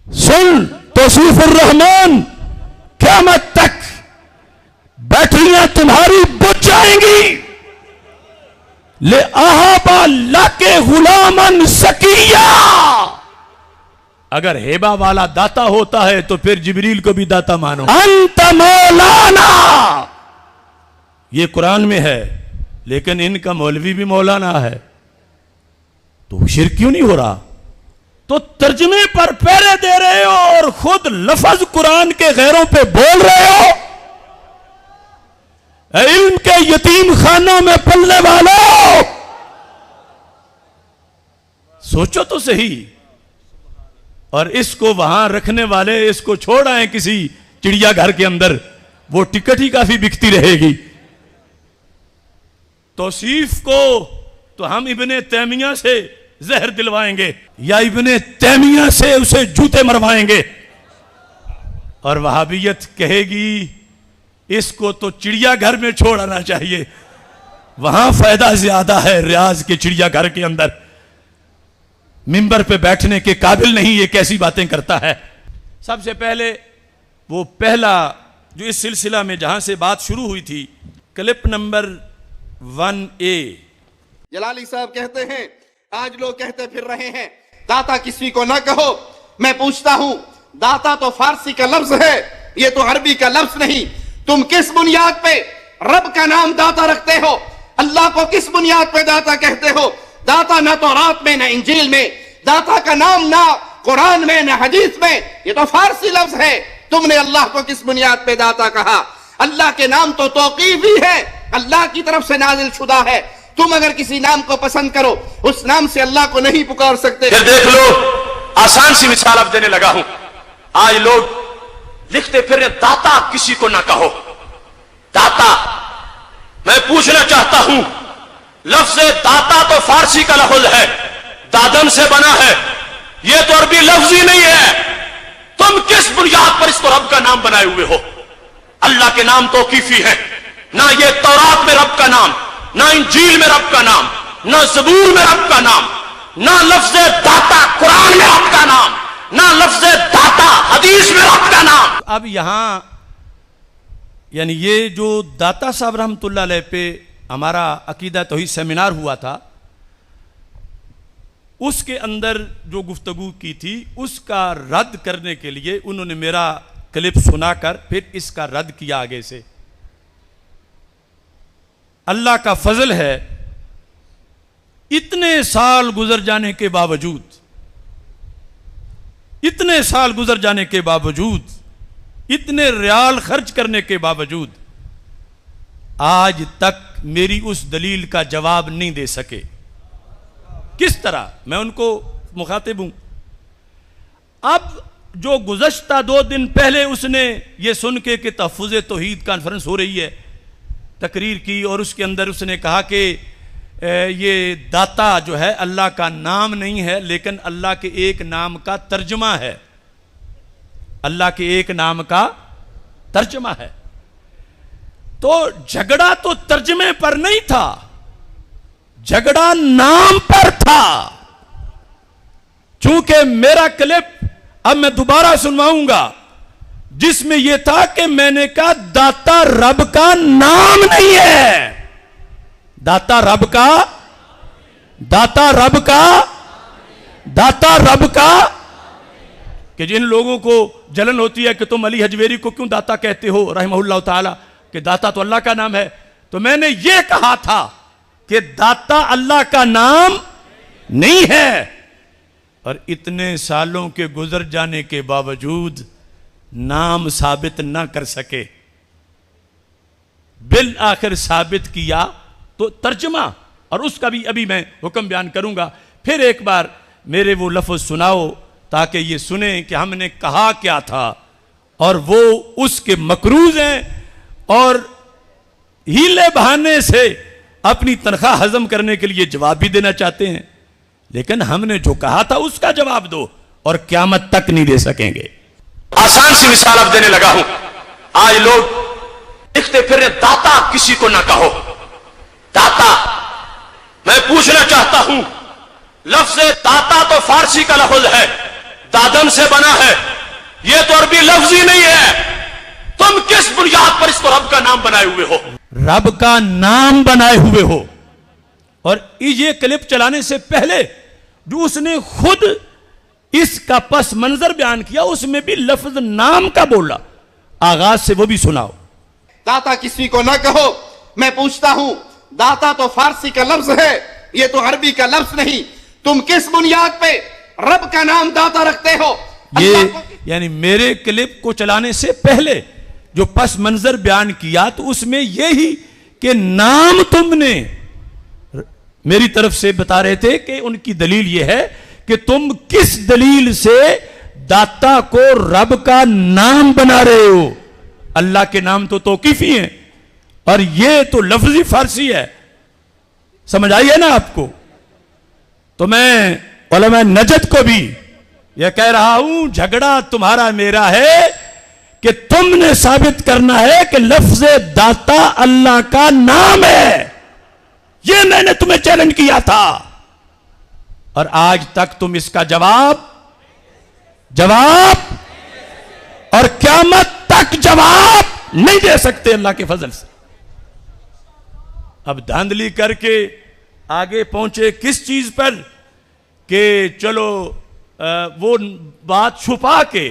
سن توصیف الرحمان، قیامت تک بیٹریاں تمہاری بجھ جائیں گی. لِأَهَبَ لَكَ غُلَامًا زَكِيًّا. اگر ہیبہ والا داتا ہوتا ہے تو پھر جبریل کو بھی داتا مانو. انت مولانا، یہ قرآن میں ہے، لیکن ان کا مولوی بھی مولانا ہے تو شرک کیوں نہیں ہو رہا؟ تو ترجمے پر پیرے دے رہے ہو اور خود لفظ قرآن کے غیروں پہ بول رہے ہو. علم کے یتیم خانوں میں پلنے والوں، سوچو تو صحیح. اور اس کو وہاں رکھنے والے اس کو چھوڑ آئیں کسی چڑیا گھر کے اندر، وہ ٹکٹ ہی کافی بکتی رہے گی. توصیف کو تو ہم ابن تیمیہ سے زہر دلوائیں گے یا ابن تیمیہ سے اسے جوتے مروائیں گے، اور وہابیت کہے گی اس کو تو چڑیا گھر میں چھوڑ آنا چاہیے، وہاں فائدہ زیادہ ہے. ریاض کے چڑیا گھر کے اندر ممبر پہ بیٹھنے کے قابل نہیں، یہ کیسی باتیں کرتا ہے. سب سے پہلے وہ پہلا جو اس سلسلہ میں جہاں سے بات شروع ہوئی تھی، کلپ نمبر 1A. جلالی صاحب کہتے ہیں آج لوگ کہتے پھر رہے ہیں داتا کسی کو نہ کہو. میں پوچھتا ہوں داتا تو فارسی کا لفظ ہے، یہ تو عربی کا لفظ نہیں. تم کس بنیاد پہ رب کا نام داتا رکھتے ہو؟ اللہ کو کس بنیاد پہ داتا کہتے ہو؟ داتا نہ تو رات میں نہ انجیل میں، داتا کا نام نہ قرآن میں نہ حدیث میں، یہ تو فارسی لفظ ہے. تم نے اللہ کو کس بنیاد پہ داتا کہا؟ اللہ کے نام تو توقیفی ہے، اللہ کی طرف سے نازل شدہ ہے. تم اگر کسی نام کو پسند کرو اس نام سے اللہ کو نہیں پکار سکتے. پھر دیکھ لو، آسان سی مثال اب دینے لگا ہوں. آج لوگ لکھتے پھر داتا کسی کو نہ کہو. داتا، میں پوچھنا چاہتا ہوں، لفظ داتا تو فارسی کا لفظ ہے، دادن سے بنا ہے، یہ تو عربی لفظ ہی نہیں ہے. تم کس بنیاد پر اس کو رب کا نام بنائے ہوئے ہو؟ اللہ کے نام توقیفی ہیں، نہ یہ تورات میں رب کا نام، نہ انجیل میں رب کا نام، نہ زبور میں رب کا نام، نہ لفظ داتا قرآن میں رب کا نام، نہ لفظ داتا حدیث میں رب کا نام. اب یہاں یعنی یہ جو داتا صاحب رحمۃ اللہ علیہ پہ ہمارا عقیدہ توحید سیمینار ہوا تھا، اس کے اندر جو گفتگو کی تھی اس کا رد کرنے کے لیے انہوں نے میرا کلپ سنا کر پھر اس کا رد کیا آگے سے. اللہ کا فضل ہے، اتنے سال گزر جانے کے باوجود، اتنے ریال خرچ کرنے کے باوجود آج تک میری اس دلیل کا جواب نہیں دے سکے. کس طرح میں ان کو مخاطب ہوں. اب جو گزشتہ 2 دن پہلے اس نے یہ سن کے کہ تحفظ توحید کانفرنس ہو رہی ہے تقریر کی، اور اس کے اندر اس نے کہا کہ یہ داتا جو ہے اللہ کا نام نہیں ہے لیکن اللہ کے ایک نام کا ترجمہ ہے. اللہ کے ایک نام کا ترجمہ ہے. تو جھگڑا تو ترجمے پر نہیں تھا، جھگڑا نام پر تھا. چونکہ میرا کلپ اب میں دوبارہ سنواؤں گا جس میں یہ تھا کہ میں نے کہا داتا رب کا نام نہیں ہے، داتا رب کا کہ جن لوگوں کو جلن ہوتی ہے کہ تم علی حجویری کو کیوں داتا کہتے ہو رحمہ اللہ تعالی، کہ داتا تو اللہ کا نام ہے. تو میں نے یہ کہا تھا کہ داتا اللہ کا نام نہیں ہے، اور اتنے سالوں کے گزر جانے کے باوجود نام ثابت نہ کر سکے. بالآخر ثابت کیا تو ترجمہ، اور اس کا بھی ابھی میں حکم بیان کروں گا. پھر ایک بار میرے وہ لفظ سناؤ تاکہ یہ سنیں کہ ہم نے کہا کیا تھا، اور وہ اس کے مقروض ہیں اور ہیلے بہانے سے اپنی تنخواہ ہضم کرنے کے لیے جواب بھی دینا چاہتے ہیں. لیکن ہم نے جو کہا تھا اس کا جواب دو، اور قیامت تک نہیں دے سکیں گے. آسان سی مثال اب دینے لگا ہوں. آج لوگ لکھتے پھر داتا کسی کو نہ کہو. داتا، میں پوچھنا چاہتا ہوں، لفظ داتا تو فارسی کا لفظ ہے، دادن سے بنا ہے، یہ تو عربی لفظ ہی نہیں ہے. تم کس بنیاد پر اس کو رب کا نام بنائے ہوئے ہو؟ رب کا نام بنائے ہوئے ہو. اور یہ کلپ چلانے سے پہلے جو اس نے خود اس کا پس منظر بیان کیا اس میں بھی لفظ نام کا بولا. آغاز سے وہ بھی سناؤ. داتا کسی کو نہ کہو. میں پوچھتا ہوں داتا تو فارسی کا لفظ ہے، یہ تو عربی کا لفظ نہیں. تم کس بنیاد پہ رب کا نام داتا رکھتے ہو؟ یہ یعنی میرے کلپ کو چلانے سے پہلے جو پس منظر بیان کیا تو اس میں یہی کہ نام تم نے میری طرف سے بتا رہے تھے کہ ان کی دلیل یہ ہے کہ تم کس دلیل سے داتا کو رب کا نام بنا رہے ہو. اللہ کے نام تو توقیفی ہیں اور یہ تو لفظی فارسی ہے. سمجھ آئیے نا آپ کو؟ تو میں علماء نجد کو بھی یہ کہہ رہا ہوں جھگڑا تمہارا میرا ہے کہ تم نے ثابت کرنا ہے کہ لفظ داتا اللہ کا نام ہے. یہ میں نے تمہیں چیلنج کیا تھا اور آج تک تم اس کا جواب اور قیامت تک جواب نہیں دے سکتے اللہ کے فضل سے. اب دھاندلی کر کے آگے پہنچے کس چیز پر کہ چلو وہ بات چھپا کے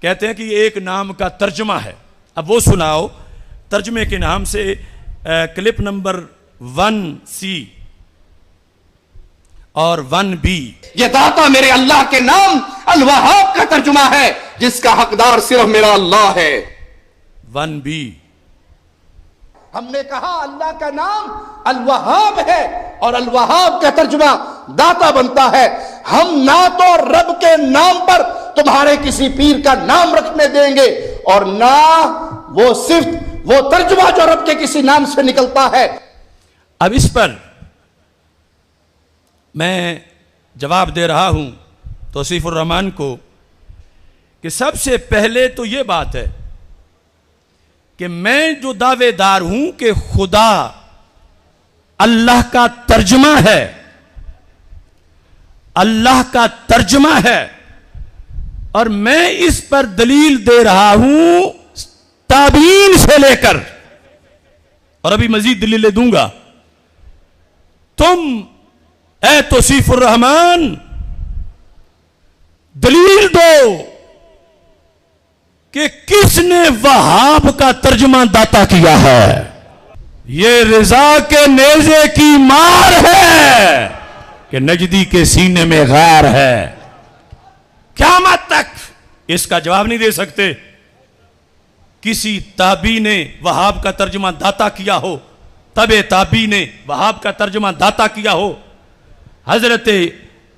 کہتے ہیں کہ یہ ایک نام کا ترجمہ ہے. اب وہ سناؤ ترجمے کے نام سے کلپ نمبر 1C اور 1B. یہ داتا میرے اللہ کے نام الوہاب کا ترجمہ ہے جس کا حقدار صرف میرا اللہ ہے. 1B ہم نے کہا اللہ کا نام الوہاب ہے اور الوہاب کا ترجمہ داتا بنتا ہے. ہم نہ تو رب کے نام پر تمہارے کسی پیر کا نام رکھنے دیں گے اور نہ وہ صرف وہ ترجمہ جو رب کے کسی نام سے نکلتا ہے. اب اس پر میں جواب دے رہا ہوں توصیف الرحمان کو کہ سب سے پہلے تو یہ بات ہے کہ میں جو دعوے دار ہوں کہ خدا اللہ کا ترجمہ ہے، اللہ کا ترجمہ ہے، اور میں اس پر دلیل دے رہا ہوں تابعین سے لے کر، اور ابھی مزید دلیلیں دوں گا. تم اے توصیف الرحمان دلیل دو کہ کس نے وہاب کا ترجمہ داتا کیا ہے. یہ رضا کے نیزے کی مار ہے کہ نجدی کے سینے میں غار ہے. قیامت تک اس کا جواب نہیں دے سکتے کسی تابعی نے وہاب کا ترجمہ داتا کیا ہو، تبع تابعی نے وہاب کا ترجمہ داتا کیا ہو، حضرت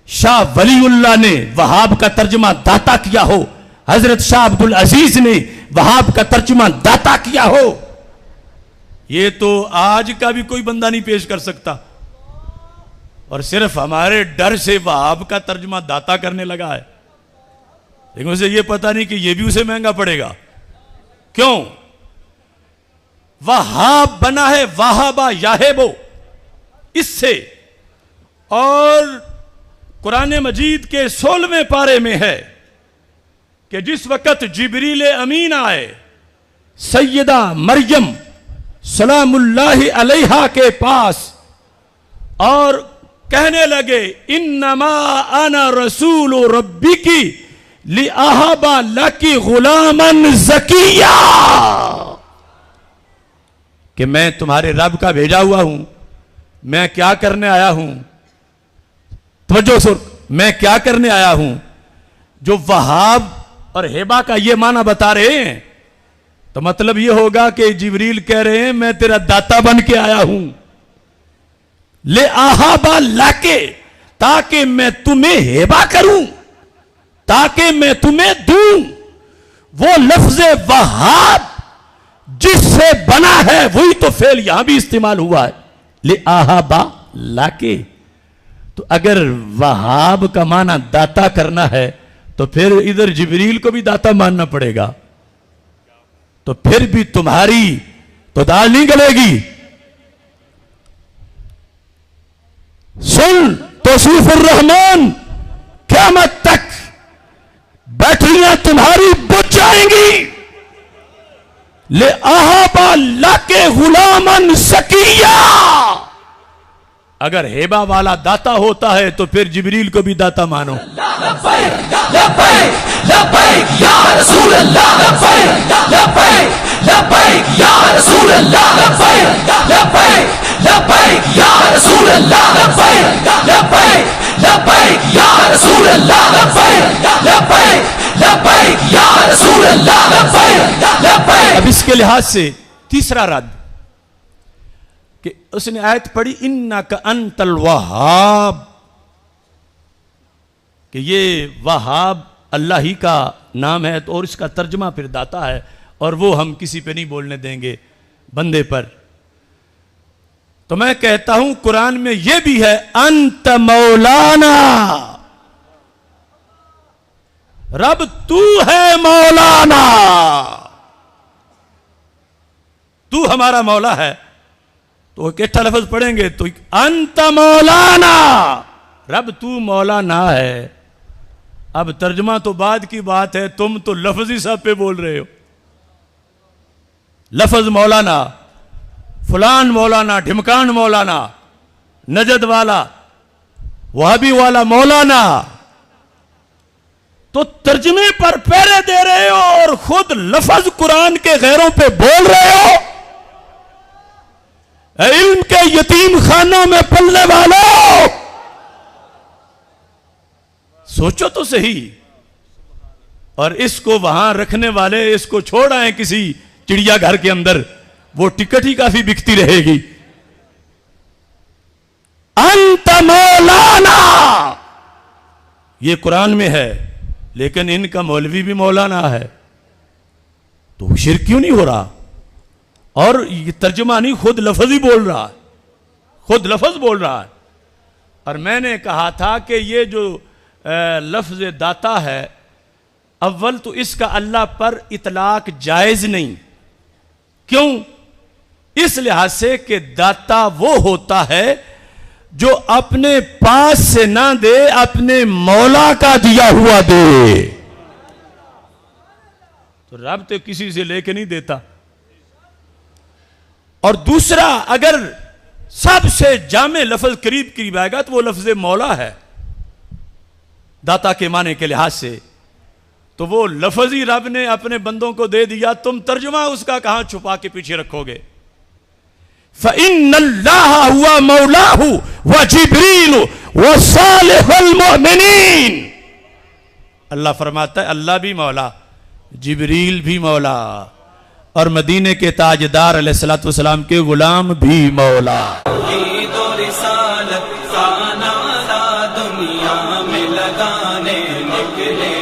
شاہ ولی اللہ نے وہاب کا ترجمہ داتا کیا ہو، حضرت شاہ عبدالعزیز نے وہاب کا ترجمہ داتا کیا ہو. یہ تو آج کا بھی کوئی بندہ نہیں پیش کر سکتا اور صرف ہمارے ڈر سے وہاب کا ترجمہ داتا کرنے لگا ہے. لیکن اسے یہ پتہ نہیں کہ یہ بھی اسے مہنگا پڑے گا. کیوں؟ وہاب بنا ہے واہبا یاہبو اس سے، اور قرآن مجید کے 16ویں پارے میں ہے کہ جس وقت جبریل امین آئے سیدہ مریم سلام اللہ علیہا کے پاس اور کہنے لگے انما انا رسول ربک لأہب لک غلاما زکیہ، کہ میں تمہارے رب کا بھیجا ہوا ہوں. میں کیا کرنے آیا ہوں؟ توجہ سن، میں کیا کرنے آیا ہوں؟ جو وہاب اور ہیبا کا یہ معنی بتا رہے ہیں تو مطلب یہ ہوگا کہ جبریل کہہ رہے ہیں میں تیرا داتا بن کے آیا ہوں. لے آہابا لاکے، تاکہ میں تمہیں ہیبا کروں، تاکہ میں تمہیں دوں. وہ لفظ وہاب جس سے بنا ہے وہی تو فعل یہاں بھی استعمال ہوا ہے، لے آہابا لاکے. تو اگر وہاب کا معنی داتا کرنا ہے تو پھر ادھر جبریل کو بھی داتا ماننا پڑے گا، تو پھر بھی تمہاری تو دال نہیں گلے گی. سن توصیف الرحمان قیامت تک تمہاری بجھ جائیں گی. لے اہبا لکے غلامن سکیا. اگر ہیبا والا داتا ہوتا ہے تو پھر جبریل کو بھی داتا مانو. لبیک لبیک لبیک یا رسول اللہ. لبیک لبیک لبیک یا رسول اللہ. لبیک لبیک لبیک یا رسول اللہ. لبیک لبیک لبیک یا رسول اللہ. لبیک لبیک لبیک یا رسول اللہ. لبیک لبیک. اب اس کے لحاظ سے تیسرا رد کہ اس نے آیت پڑھی انک انت الوہاب، کہ یہ وہاب اللہ ہی کا نام ہے اور اس کا ترجمہ پھر داتا ہے، اور وہ ہم کسی پہ نہیں بولنے دیں گے بندے پر. تو میں کہتا ہوں قرآن میں یہ بھی ہے انت مولانا، رب تو ہے مولانا، تو ہمارا مولا ہے. تو اکٹھا لفظ پڑھیں گے تو انت مولانا، رب تو مولانا ہے. اب ترجمہ تو بعد کی بات ہے، تم تو لفظ ہی سب پہ بول رہے ہو. لفظ مولانا، فلان مولانا، ڈھمکان مولانا، نجد والا، وہابی والا مولانا. تو ترجمے پر پہرے دے رہے ہو اور خود لفظ قرآن کے غیروں پہ بول رہے ہو. علم کے یتیم خانوں میں پلنے والوں، سوچو تو صحیح. اور اس کو وہاں رکھنے والے اس کو چھوڑ آئے کسی چڑیا گھر کے اندر، وہ ٹکٹ ہی کافی بکتی رہے گی. انت مولانا یہ قرآن میں ہے، لیکن ان کا مولوی بھی مولانا ہے. تو شرک کیوں نہیں ہو رہا؟ اور یہ ترجمہ نہیں، خود لفظ ہی بول رہا ہے، خود لفظ بول رہا ہے. اور میں نے کہا تھا کہ یہ جو لفظ داتا ہے، اول تو اس کا اللہ پر اطلاق جائز نہیں. کیوں؟ اس لحاظ سے کہ داتا وہ ہوتا ہے جو اپنے پاس سے نہ دے، اپنے مولا کا دیا ہوا دے. تو رب تو کسی سے لے کے نہیں دیتا. اور دوسرا، اگر سب سے جامع لفظ قریب قریب آئے گا تو وہ لفظ مولا ہے داتا کے معنی کے لحاظ سے. تو وہ لفظ ہی رب نے اپنے بندوں کو دے دیا، تم ترجمہ اس کا کہاں چھپا کے پیچھے رکھو گے؟ فَإِنَّ اللَّهَ هُوَ مَوْلَاهُ وَجِبْرِيلُ وَصَالِحُ الْمُؤْمِنِينَ. اللہ فرماتا ہے اللہ بھی مولا، جبریل بھی مولا، اور مدینے کے تاجدار علیہ السلام کے غلام بھی مولا. عید و رسالت کا نعرہ دنیا میں لگانے نکلے